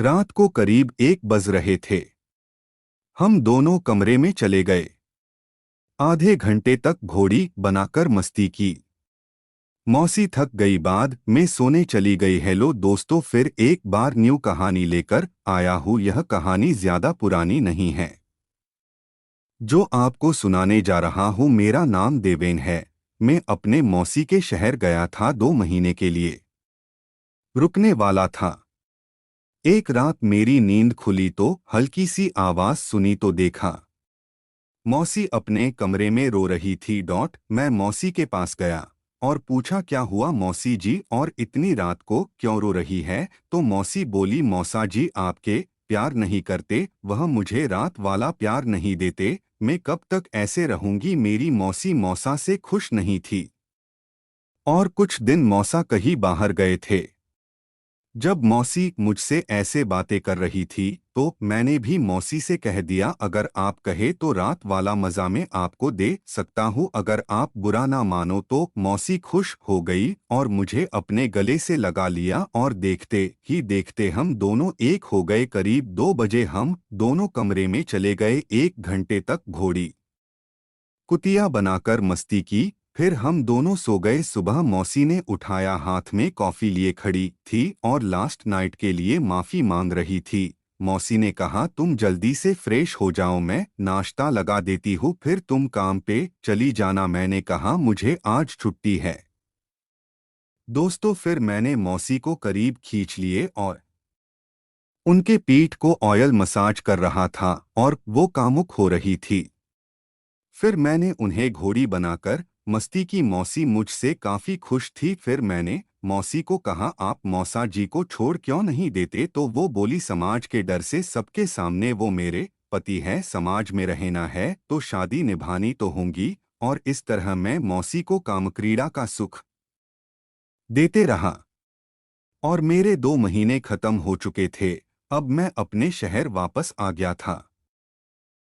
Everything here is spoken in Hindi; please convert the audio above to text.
रात को करीब 1 बज रहे थे। हम दोनों कमरे में चले गए। आधे घंटे तक घोड़ी बनाकर मस्ती की। मौसी थक गई, बाद में सोने चली गई। हेलो दोस्तों, फिर एक बार न्यू कहानी लेकर आया हूँ। यह कहानी ज्यादा पुरानी नहीं है। जो आपको सुनाने जा रहा हूँ, मेरा नाम देवेन है। मैं अपने मौसी के शहर गया था 2 महीने के लिए। रुकने वाला था। एक रात मेरी नींद खुली तो हल्की सी आवाज सुनी तो देखा मौसी अपने कमरे में रो रही थी। मैं मौसी के पास गया और पूछा, क्या हुआ मौसी जी, और इतनी रात को क्यों रो रही है? तो मौसी बोली, मौसा जी आपके प्यार नहीं करते, वह मुझे रात वाला प्यार नहीं देते। मैं कब तक ऐसे रहूंगी? मेरी मौसी मौसा से खुश नहीं थी और कुछ दिन मौसा कहीं बाहर गए थे। जब मौसी मुझसे ऐसे बातें कर रही थी तो मैंने भी मौसी से कह दिया, अगर आप कहे तो रात वाला मजा मैं आपको दे सकता हूँ, अगर आप बुरा ना मानो तो। मौसी खुश हो गई और मुझे अपने गले से लगा लिया और देखते ही देखते हम दोनों एक हो गए। करीब 2 बजे हम दोनों कमरे में चले गए। 1 घंटे तक घोड़ी कुतिया बनाकर मस्ती की। फिर हम दोनों सो गए। सुबह मौसी ने उठाया, हाथ में कॉफी लिए खड़ी थी और लास्ट नाइट के लिए माफी मांग रही थी। मौसी ने कहा, तुम जल्दी से फ्रेश हो जाओ, मैं नाश्ता लगा देती हूँ, फिर तुम काम पे चली जाना। मैंने कहा, मुझे आज छुट्टी है। दोस्तों, फिर मैंने मौसी को करीब खींच लिए और उनके पीठ को ऑयल मसाज कर रहा था और वो कामुक हो रही थी। फिर मैंने उन्हें घोड़ी बनाकर मस्ती की। मौसी मुझसे काफी खुश थी। फिर मैंने मौसी को कहा, आप मौसा जी को छोड़ क्यों नहीं देते? तो वो बोली, समाज के डर से, सबके सामने वो मेरे पति है, समाज में रहना है तो शादी निभानी तो होंगी। और इस तरह मैं मौसी को कामक्रीड़ा का सुख देते रहा और मेरे 2 महीने खत्म हो चुके थे। अब मैं अपने शहर वापस आ गया था।